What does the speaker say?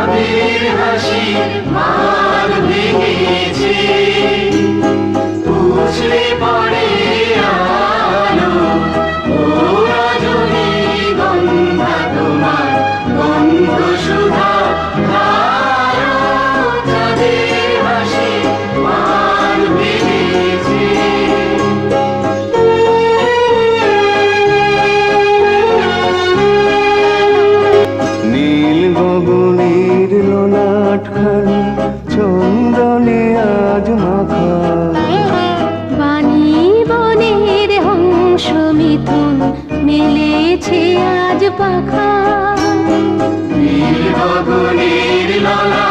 চাঁদের হাসি মান ভেঙেছে, উছলে পড়ে আলো ও রজনী গন্ধা তোমার গন্ধ সুধা ধারো, চাঁদের হাসি মান ভেঙেছে। নীল গগনের ললাটখানি চন্দনে আজ মাখা, বাণী বনের হংস মিথুন মেলেছে আজ পাখা। নীল গগনের ললাট